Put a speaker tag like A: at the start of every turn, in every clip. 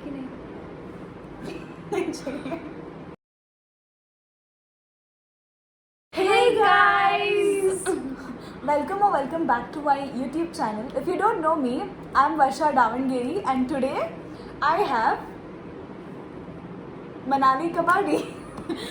A: कि नहीं?
B: Hey guys! Welcome back to my YouTube channel. If you don't know me, I'm Varsha Davangeri and today I have Manali Kabadi.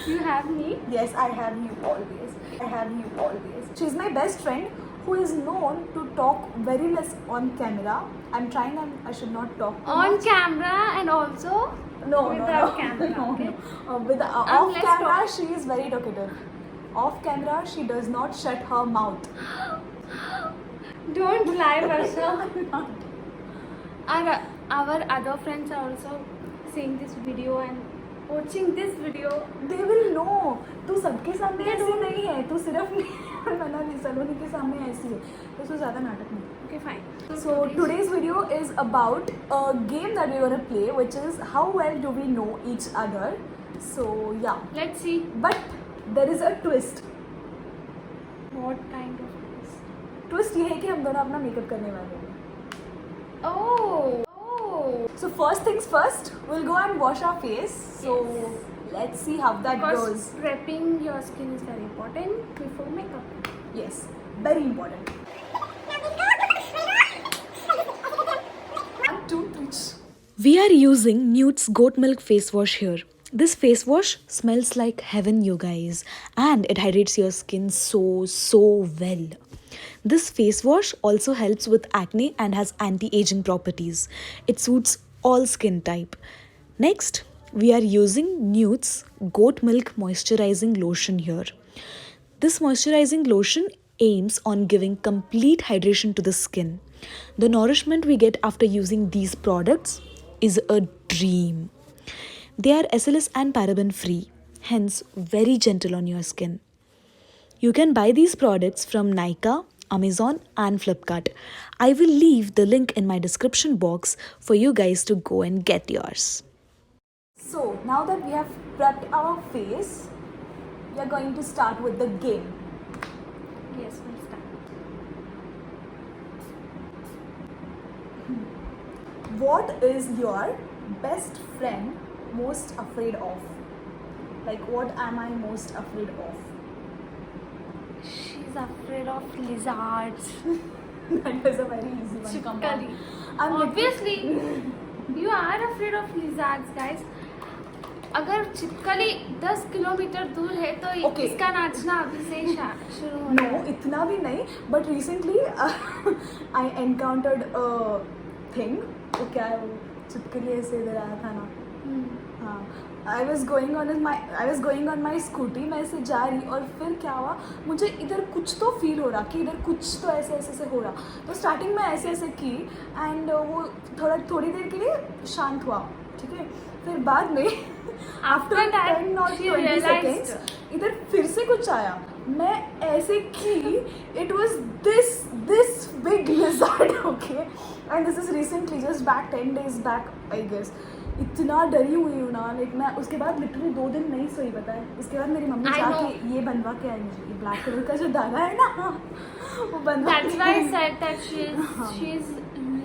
A: You have me?
B: Yes, I have you always. She's my best friend who is known to talk very less on camera. I should not talk too
A: On
B: much.
A: camera and also without camera. Okay?
B: Off
A: less
B: camera,
A: talk-
B: she is very talkative. Off camera, she does not shut her mouth.
A: Don't lie, Varsha. Our other friends are also seeing this video and watching this video.
B: They will know. तू सबके सामने
A: They
B: ऐसी
A: don't-
B: नहीं है. तू सिर्फ मनाली सलोनी के सामने ऐसी है. तो तू ज़्यादा नाटक नहीं.
A: Okay, fine.
B: So today's video is about a game that we're gonna play, which is how well do we know each other. So yeah,
A: Let's see
B: but there is a twist.
A: what kind of this.
B: Twist ये है कि हम दोनों अपना makeup करने वाले हैं.
A: Oh.
B: So first things first, we'll go and wash our face. So
A: Yes.
B: let's see how that
A: Because
B: goes.
A: prepping your skin is very important before makeup.
B: Yes, very important. 1, 2, 3.
C: We are using Nude's goat milk face wash here. This face wash smells like heaven, you guys, and it hydrates your skin so well. This face wash also helps with acne and has anti-aging properties. It suits all skin type. Next, we are using Nude's goat milk moisturizing lotion here. This moisturizing lotion aims on giving complete hydration to the skin. The nourishment we get after using these products is a dream. They are SLS and paraben free, hence very gentle on your skin. You can buy these products from Nykaa, Amazon and Flipkart. I will leave the link in my description box for you guys to go and get yours.
B: So now that we have prepped our face, we are going to start with the game.
A: Yes, we'll start.
B: What is your best friend most afraid of? Like, what am I most afraid of?
A: She's afraid of lizards.
B: That was a very easy one. Come on.
A: Chipkali.
B: I'm
A: Obviously, you are afraid of lizards, guys. अगर चिपकली 10 kilometre दूर है तो
B: Okay.
A: इसका नाचना अभी से ही शुरू होना
B: No, इतना भी नहीं. But recently, I encountered a thing. वो क्या है वो चिपकली ऐसे इधर आया था ना. हाँ. I was going on my scooty. मैं ऐसे जा रही और फिर क्या हुआ, मुझे इधर कुछ तो फील हो रहा कि इधर कुछ तो ऐसे हो रहा. तो स्टार्टिंग में ऐसे की एंड वो थोड़ी देर के लिए शांत हुआ. ठीक है. फिर बाद में after
A: After that,
B: 10 or
A: she
B: 20
A: realized.
B: seconds इधर फिर से कुछ आया. मैं ऐसे की, it was this big lizard, okay, and this is recently just back 10 days back I guess. इतना डरी हुई हूँ ना, लाइक मैं उसके बाद लिटरली 2 दिन नहीं सोई. पता है, उसके बाद मेरी मम्मी
A: I
B: जाके
A: know.
B: ये बनवा के आई मुझे, ये ब्लैक कलर का जो धागा है ना वो बनवा
A: That's why I said that she's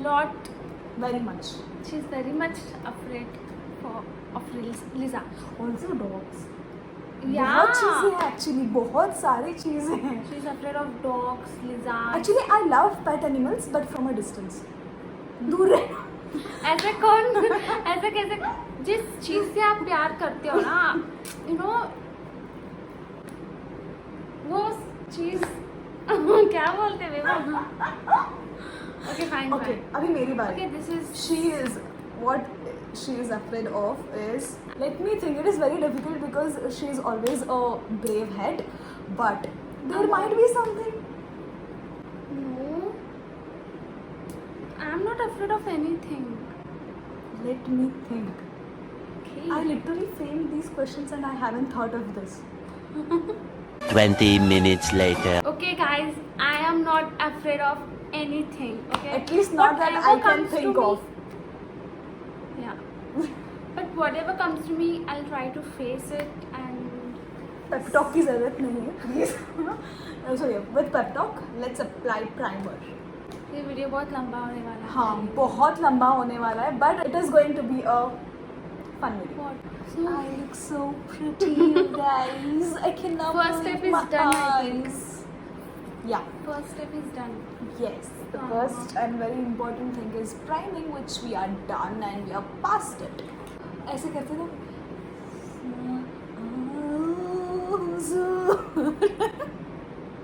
A: lot
B: very much.
A: she's very much afraid of lizards.
B: Also dogs.
A: Yeah.
B: बहुत चीज़ें हैं एक्चुअली, बहुत सारी चीज़ें हैं.
A: She's afraid of dogs, lizards.
B: Actually, I love pet animals, but from a distance. दूर रहना.
A: ऐसे कौन ऐसे कैसे जिस चीज से आप प्यार करते हो ना, यू नो वो चीज क्या बोलते हैं वो. Okay fine.
B: Okay, अभी मेरी बारी.
A: Okay this is
B: What she is afraid of is, let me think, it is very difficult because she is always a brave head, but there might be something.
A: no, I'm not afraid of anything.
B: Let me think.
A: Okay.
B: I literally framed these questions and I haven't thought of this.
D: 20 minutes later.
A: Okay guys, I am not afraid of anything. Okay.
B: At least not that
A: Whatever
B: I can
A: comes to
B: think
A: me-
B: of.
A: Yeah. But whatever comes to me, I'll try to face it and
B: Pep talk की ज़रूरत नहीं है, please. So yeah, with pep talk, let's apply primer.
A: ये video बहुत लंबा होने वाला है.
B: हाँ बहुत लंबा होने वाला है, but it is going to be a fun video.
A: What? So,
B: I look so pretty, you guys. I cannot
A: First
B: believe
A: step is
B: my
A: done, I think.
B: eyes. Yeah.
A: first step is done.
B: Yes. The
A: Uh-huh.
B: first and very important thing is priming, which we are done and we are past it. ऐसे करते ना.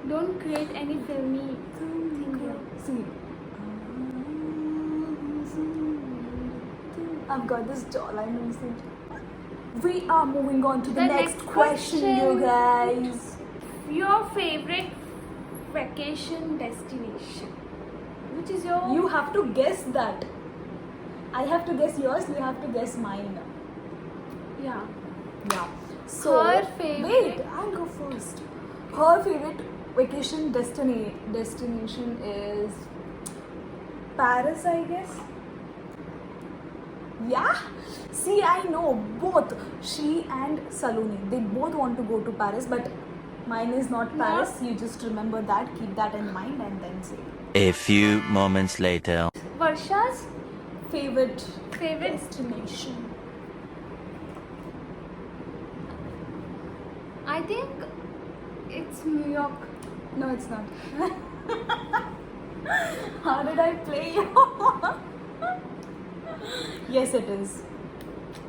A: Don't create any filmy thing here.
B: See. I've got this jawline. We are moving on to the,
A: The
B: next
A: next
B: question, you
A: question.
B: guys.
A: Your favorite vacation destination? Which is your?
B: You have to guess that. I have to guess yours, you have to guess mine.
A: Yeah.
B: Yeah. So,
A: Her favorite-
B: Wait, I'll go first. Her favorite vacation destination is Paris, I guess. Yeah. See, I know both she and Saloni. They both want to go to Paris, but mine is not Paris. You just remember that, keep that in mind, and then say
D: A few moments later.
A: Varsha's
B: favorite
A: favorite.
B: destination.
A: I think it's New York.
B: No, it's not. How did I play you? Yes, it is.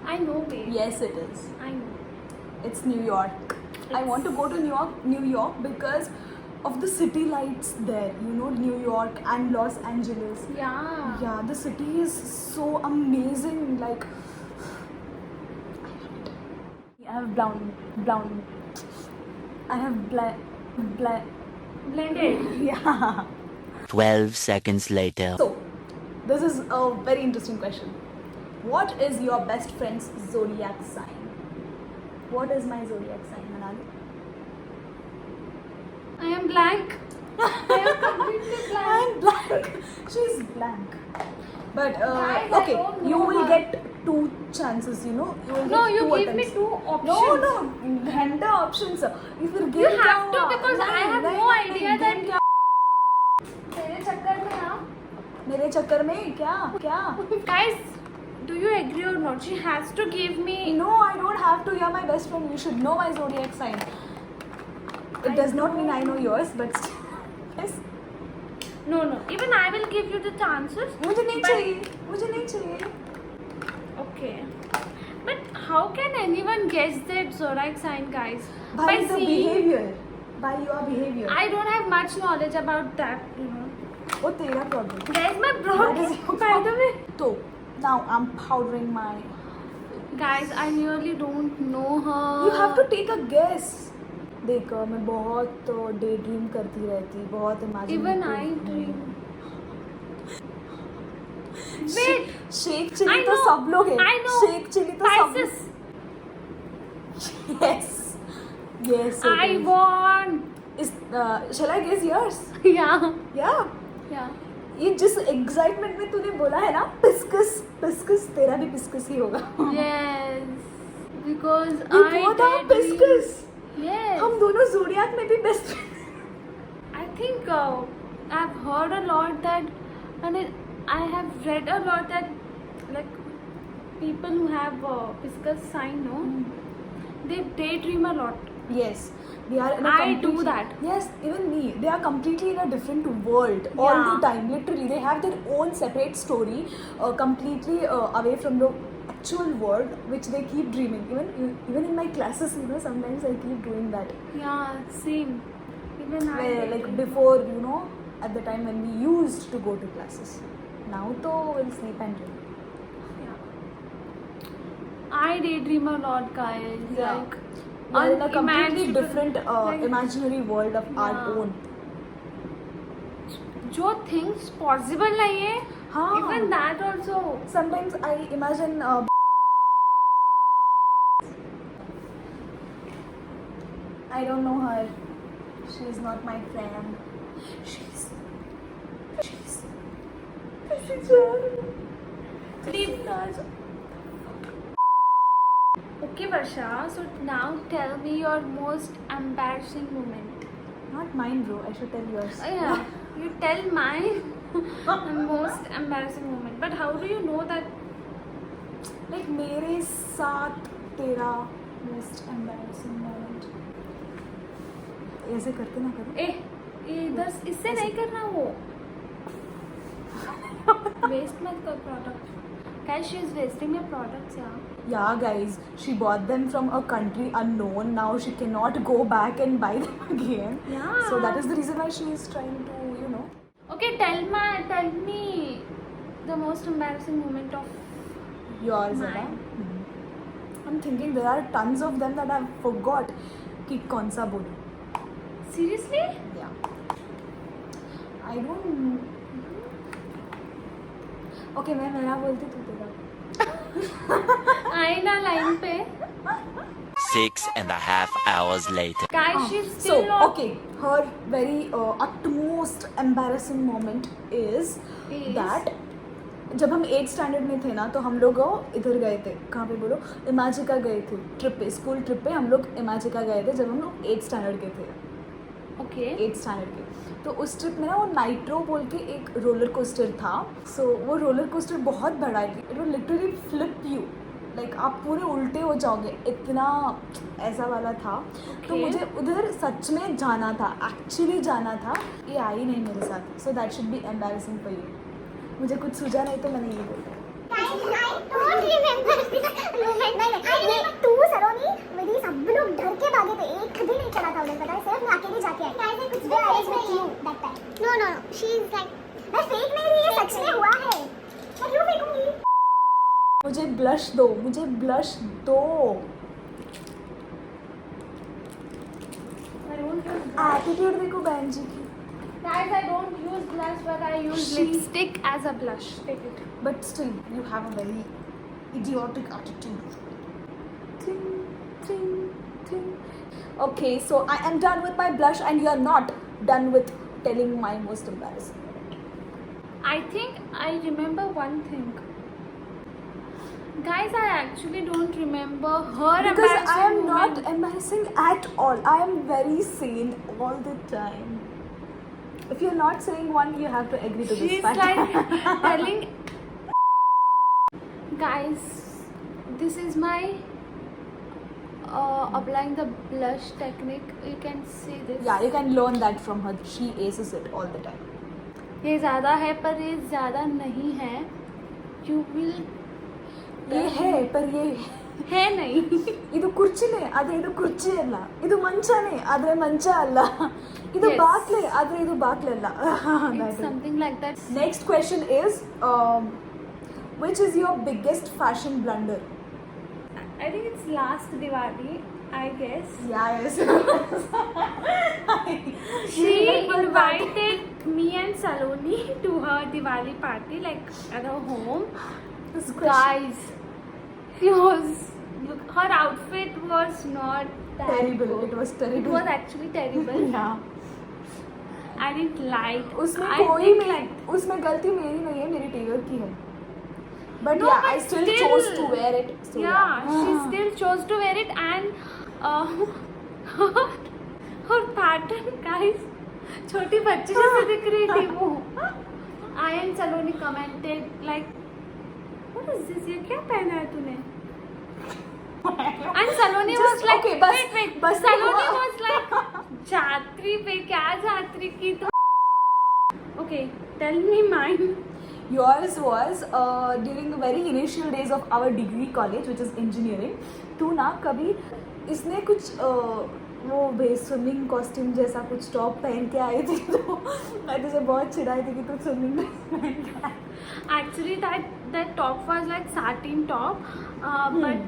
A: I know, babe.
B: Yes, it is.
A: I know.
B: It's New York. I want to go to New York because of the city lights there. You know, New York and Los Angeles.
A: Yeah.
B: Yeah, the city is so amazing. Like, I have brown. I have black.
A: Blended.
B: Yeah.
D: 12 seconds later.
B: So, this is a very interesting question. What is your best friend's zodiac sign? What is my zodiac sign, Manali?
A: I am blank. I am completely blank.
B: I'm blank. She's blank. But
A: Guys, I
B: okay,
A: don't know
B: you will
A: her.
B: get 2 chances. You know, you will
A: No,
B: get
A: you
B: 2
A: give me
B: attempts.
A: 2 options.
B: No, random options. If you
A: You
B: give
A: have to because I have no idea that. तेरे चक्कर में हाँ.
B: मेरे चक्कर में क्या?
A: Guys, do you agree or not? She has to give me.
B: No, I don't have to. You're my best friend. You should know my zodiac sign. It
A: I
B: does not mean
A: know.
B: I know yours, but still. Yes.
A: No. Even I will give you the chances.
B: मुझे नहीं
A: But-
B: चाहिए.
A: Okay. But how can anyone guess that zodiac sign, guys?
B: By the
A: seeing-
B: behavior. By your behavior.
A: I don't have much knowledge about that, you know.
B: वो तेरा problem.
A: There's my bro.
B: That is your
A: By the way.
B: So, now I'm powdering my...
A: Guys, I really don't know her.
B: You have to take a guess. देख मैं बहुत day dream करती रहती, बहुत imagine.
A: Even I dream. Wait.
B: Sheikh Chilli
A: I
B: तो
A: know.
B: सब लोग हैं.
A: I know.
B: शेक चिली तो सब.
A: Pisces.
B: Yes. Yes. it
A: I
B: is.
A: won.
B: Is shall I guess yours?
A: Yeah.
B: Yeah.
A: Yeah.
B: ये जिस एक्साइटमेंट में तूने बोला है ना, पिस्कस तेरा भी पिस्कस ही होगा.
A: Yes. Because
B: We
A: I
B: both are
A: did dream-
B: पिस्कस.
A: Yes.
B: हम दोनों जोडियाक में भी best.
A: I think I've heard a lot that, and I have read a lot that, like, people who have Pisces sign, no, they daydream a lot.
B: Yes, they are. In a
A: I do
B: completely-
A: that.
B: Yes, even me. They are completely in a different world all the
A: Yeah.
B: time. Literally, they have their own separate story, completely away from the actual world, which they keep dreaming. Even in my classes, you know, sometimes I keep doing that.
A: Yeah, same. Even I.
B: Where, like
A: daydream.
B: before, you know, at the time when we used to go to classes. Now, though, we'll sleep and dream.
A: Yeah. I daydream a lot, guys.
B: Yeah.
A: Like.
B: We are in a completely
A: unimaginable-
B: different
A: like,
B: imaginary world of our
A: Yeah.
B: own.
A: जो things possible नहीं है.
B: हाँ.
A: Even that also.
B: Sometimes I imagine I don't know her. She's not my friend. She's
A: Okay, Varsha. So now tell me your most embarrassing moment.
B: not mine, bro. I should tell yours.
A: Oh, yeah. You tell mine. most embarrassing moment. But how do you know that?
B: Like मेरे साथ तेरा most embarrassing moment. ऐसे करके ना करो.
A: इधर इससे नहीं करना वो. Waste मत कर product. Guys, she is wasting your products, yeah.
B: Yeah, guys, she bought them from a country unknown. Now she cannot go back and buy them again.
A: Yeah.
B: So that is the reason why she is trying to, you know.
A: Okay, tell me the most embarrassing moment of
B: Yours,
A: mine.
B: है ना? I'm thinking there are tons of them that I forgot कि कौन सा बोलूं.
A: Seriously?
B: Yeah. I don't. Okay, मैं मेरा बोलती तू तेरा.
A: आई ना लाइन पे.
D: 6.5 hours later.
A: Guys, she's
B: So
A: still not.
B: okay, her very utmost embarrassing moment is that जब हम 8th स्टैंडर्ड में थे ना तो हम लोग इधर गए थे. कहाँ पे बोलो? इमेजिका गए थे ट्रिप पे, स्कूल ट्रिप पे हम लोग इमेजिका गए थे जब हम लोग 8th स्टैंडर्ड के थे.
A: Okay.
B: 8th स्टैंडर्ड के. तो उस ट्रिप में ना वो नाइट्रो बोल के एक रोलर कोस्टर था. सो वो रोलर कोस्टर बहुत बड़ा है. It will literally flip you. Like आप पूरे उल्टे हो जाओगे, इतना ऐसा वाला था. तो
A: Okay.
B: मुझे उधर सच में जाना था, एक्चुअली जाना था. ये आई नहीं मेरे साथ. So that should be embarrassing for you. मुझे कुछ सूझा नहीं तो मैंने ये बोला.
E: don't remember this moment. नहीं तू सलोनी मेरी सब लोग डर के भागे थे. एक भी नहीं चला था उन्हें पता है. सिर्फ मैं अकेले जाके आई. ऐसे कुछ भी I with you that time. No she is like मैं फेक नहीं रही. ये सच में हुआ है. मैं क्यों फेंकूंगी?
B: मुझे ब्लश दो, मुझे ब्लश दो.
A: I don't use
B: एटीट्यूड देखो बहन जी की.
A: Guys, I don't use blush, but I use
B: She-
A: lipstick as a blush. Take it.
B: But still, you have a very idiotic attitude. Ting, ting, ting. Okay, so I am done with my blush, and you are not done with telling my most embarrassing moment.
A: I think I remember one thing. Guys, I actually don't remember her
B: Because I
A: embarrassing
B: am not
A: moment.
B: embarrassing at all. I am very sane all the time. If you're not saying one, you have to agree to this
A: She's
B: fact.
A: like telling. Guys, this is my applying the blush technique. You can see this.
B: Yeah, you can learn that from her. She aces it all the time.
A: ये ज़्यादा है पर ये ज़्यादा नहीं है. You will.
B: ये है पर ये
A: है नहीं.
B: ಇದು ಕುರ್ಚಿನೇ ಆದ್ರೆ ಇದು ಕುರ್ಚಿ ಅಲ್ಲ, ಇದು ಮಂಚನೇ ಆದ್ರೆ ಮಂಚ ಅಲ್ಲ, ಇದು
A: Yes.
B: ಬಾಕ್ಲೆ ಆದ್ರೆ ಇದು ಬಾಕ್ಲೆ ಅಲ್ಲ.
A: It's something like that.
B: Next question is which is your biggest fashion blunder?
A: I think it's last Diwali, I guess.
B: Yeah, yes.
A: She invited me and Saloni to her Diwali party, like at her home.
B: This question.
A: Guys, her outfit was not that
B: Terrible.
A: good.
B: It was terrible.
A: It was actually terrible.
B: Yeah.
A: I didn't like.
B: उसमें
A: I
B: कोई
A: didn't
B: नहीं,
A: like.
B: उसमें गलती मेरी नहीं है, मेरी Taylor की है. But
A: No,
B: yeah,
A: but
B: I still
A: still.
B: chose to wear it. So
A: Yeah, she still chose to wear it, and her pattern, guys, छोटी बच्ची जैसे दिख रही थी वो. I and Saloni commented like, what is this? ये क्या पहना है तूने? And Saloni
B: Just-
A: was like,
B: okay, बस-
A: wait.
B: बस
A: Saloni
B: हुआ.
A: was like, जात्री पे क्या जात्री की तो. Okay, tell me mine.
B: Yours was during the very initial days of our degree college, which is engineering. तू ना कभी इसने कुछ वो स्विमिंग कॉस्ट्यूम जैसा कुछ टॉप पहन के आई थी, तो मैं तुझे बहुत चिढ़ाई थी कि तू स्विमिंग पहन के आई.
A: Actually, that top was like satin top, but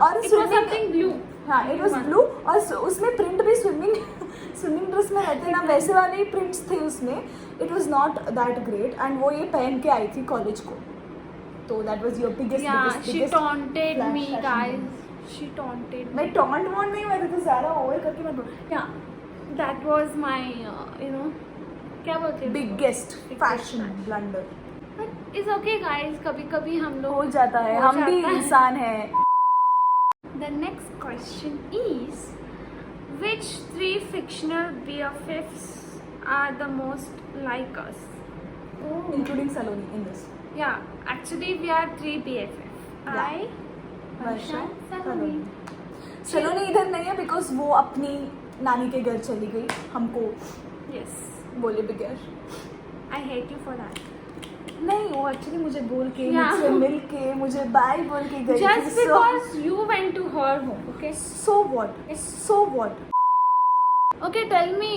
B: और
A: it was
B: swimming-
A: something blue.
B: हाँ, it was blue और उसमें प्रिंट भी स्विमिंग ड्रेस में रहते ना वैसे वाले ही प्रिंट्स थे उसमें. It was not that great and वो ये पहन के आई थी कॉलेज को. तो that was your biggest
A: Yeah, she taunted
B: flash
A: me,
B: fashion
A: guys.
B: moment.
A: She taunted me.
B: मैं टॉन्ट वॉन्ट नहीं, मैं तो ज़्यादा ओवर करके मैं
A: Yeah, that was my, क्या बोलते हैं?
B: Biggest
A: Biggest
B: fashion
A: fashion.
B: Blunder.
A: But it's okay, guys. कभी-कभी हम लोग
B: हो जाता है,
A: हो
B: हम भी
A: जाता है.
B: इंसान हैं.
A: The next question is, which 3 fictional BFFs are the most like us? Oh.
B: including Saloni in this.
A: Yeah, actually we are 3 BFF.
B: Yeah.
A: I, Varsha, Saloni.
B: सलोनी इधर नहीं है बिकॉज वो अपनी नानी के घर चली गई हमको
A: Yes,
B: बोले बगैर.
A: I hate you for that.
B: नहीं, वो एक्चुअली मुझे बोल के
A: Yeah.
B: मुझसे मिल के मुझे बाय बोल के गई
A: Just
B: थी.
A: because you went to her home, okay?
B: So what?
A: Okay, tell me.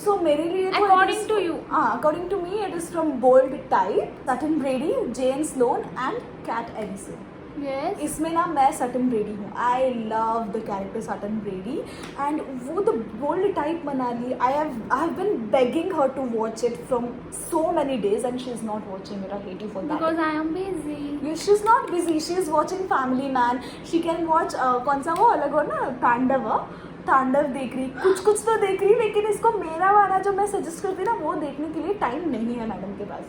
B: So मेरे लिए तो
A: According to you.
B: according to me it is from Bold Type, Sutton Brady, Jane Sloan and Kat Edison.
A: Yes.
B: इसमें ना मैं Sutton Brady हूँ. I love the character Sutton Brady and वो the bold type बना ली. I have been begging her to watch it from so many days and she is not watching it. I hate you for that.
A: Because I am busy.
B: She is not busy. She is watching Family Man. She can watch कौन सा वो अलग हो ना, तांडव देख रही, कुछ तो देख रही, लेकिन इसको मेरा वाला जो मैं सजेस्ट करती ना वो देखने के लिए टाइम नहीं है मैडम के पास.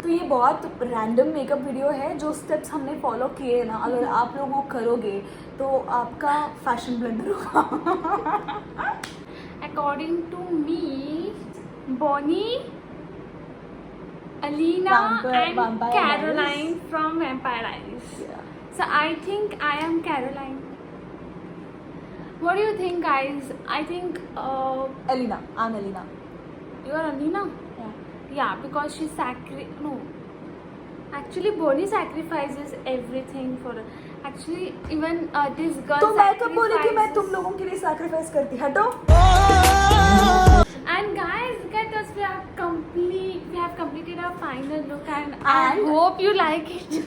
B: तो ये बहुत रैंडम मेकअप वीडियो है. जो स्टेप्स हमने फॉलो किए ना, अगर आप लोग वो करोगे तो आपका फैशन ब्लेंडर होगा.
A: According to me, Bonnie, Alina and
B: Vampire
A: Caroline
B: Diaries.
A: from Vampire Diaries. So I think I am Caroline. What do you think, guys? I think
B: Alina. I am Alina.
A: you are Alina. Yeah, because she actually Bonnie sacrifices everything for her. Actually, even this girl
B: तो मैं कब बोली कि मैं तुम
A: sacrifices-
B: लोगों के लिए सैक्रिफाइस करती. हटो.
A: And guys, look at us. We have completed our final look, and I
B: And-
A: hope you like it.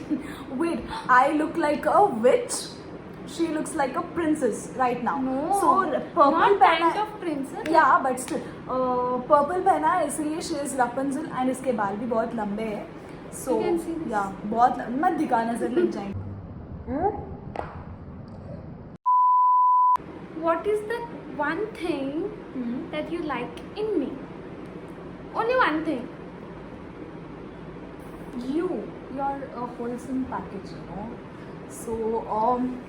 B: Wait, I look like a witch. She looks like a princess right now.
A: No,
B: So purple
A: not
B: पहना
A: kind of princess.
B: Yeah, but still, purple पहना है इसलिए she is रपंजल and इसके बाल भी बहुत लंबे हैं. सो
A: You can see this.
B: या बहुत मत दिखा, नजर लग जाएंगे.
A: What is the one thing that you like in me? Only one thing.
B: You're a wholesome package, you know. So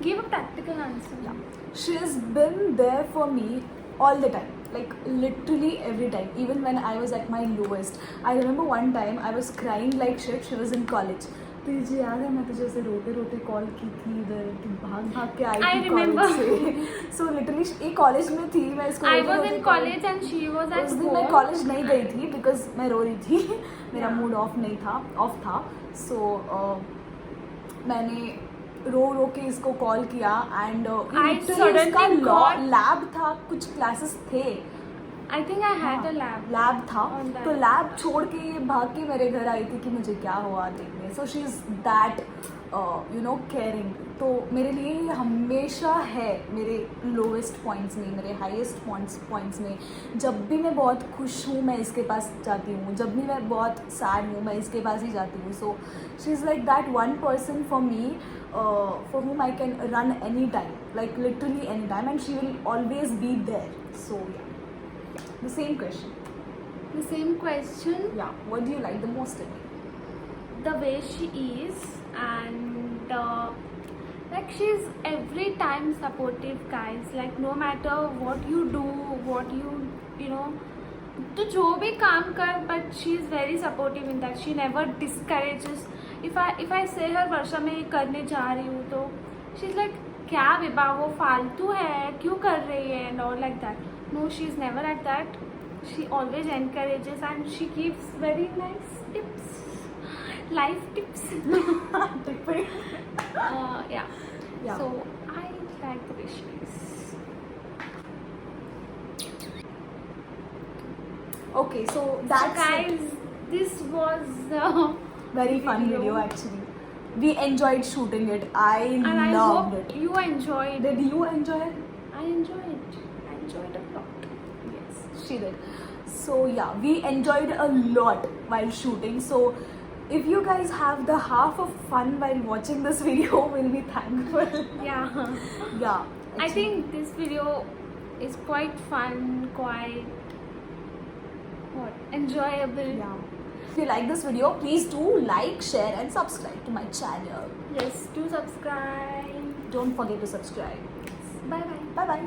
A: Give a practical answer.
B: yeah, she has been there for me all the time, like literally every time, even when I was at my lowest. I remember one time I was crying like shit. She was in college. तुझे याद है मैं तुझे ऐसे रोते रोते call की थी इधर, तू भाग के आई
A: I
B: थी
A: remember.
B: कॉलेज से. सो लिटरली ये कॉलेज में थी, मैं इसको
A: I
B: रोते
A: was
B: रोते
A: in college and she was at
B: उस दिन मैं
A: home.
B: कॉलेज नहीं गई थी बिकॉज मैं रो रही थी. मेरा
A: Yeah.
B: मूड ऑफ था. सो मैंने रो के इसको कॉल किया एंड
A: suddenly got-
B: लैब था, कुछ क्लासेस थे.
A: I think I had a lab.
B: Lab था
A: On that.
B: तो लैब छोड़ के ये भाग के मेरे घर आई थी कि मुझे क्या हुआ देखने. So she is that caring. तो मेरे लिए ये हमेशा है मेरे लोवेस्ट पॉइंट्स में, मेरे हाईएस्ट पॉइंट्स में. जब भी मैं बहुत खुश हूँ मैं इसके पास जाती हूँ, जब भी मैं बहुत सैड हूँ मैं इसके पास ही जाती हूँ. So she is like that one person for me, for whom I can run anytime, like literally anytime, and she will always be there. So yeah, the same question.
A: The same question.
B: Yeah, what do you like the most in me?
A: The way she is, and like she's every time supportive, guys. Like no matter what you do, what you know, तो जो भी काम कर, but she is very supportive in that. She never discourages. If I say her वर्षा मैं ये करने जा रही हूँ तो she's like क्या विभा वो फालतू है क्यों कर रही है and all like that. No, she is never like that. She always encourages and she gives very nice tips, life tips. Yeah.
B: Yeah.
A: So I like the way she is.
B: Okay, so
A: So
B: that's
A: guys, this was
B: very fun video actually. We enjoyed shooting it. I
A: and I
B: loved
A: hope
B: it.
A: you enjoyed.
B: Did you enjoy it?
A: I enjoyed it. I enjoyed a lot.
B: Yes, she did. So yeah, we enjoyed a lot while shooting. So if you guys have the half of fun while watching this video, we'll be thankful.
A: Yeah.
B: Yeah.
A: I think this video is quite fun, quite enjoyable.
B: Yeah. If you like this video, please do like, share and subscribe to my channel.
A: Yes, do subscribe.
B: Don't forget to subscribe.
A: Bye bye.
B: Bye bye.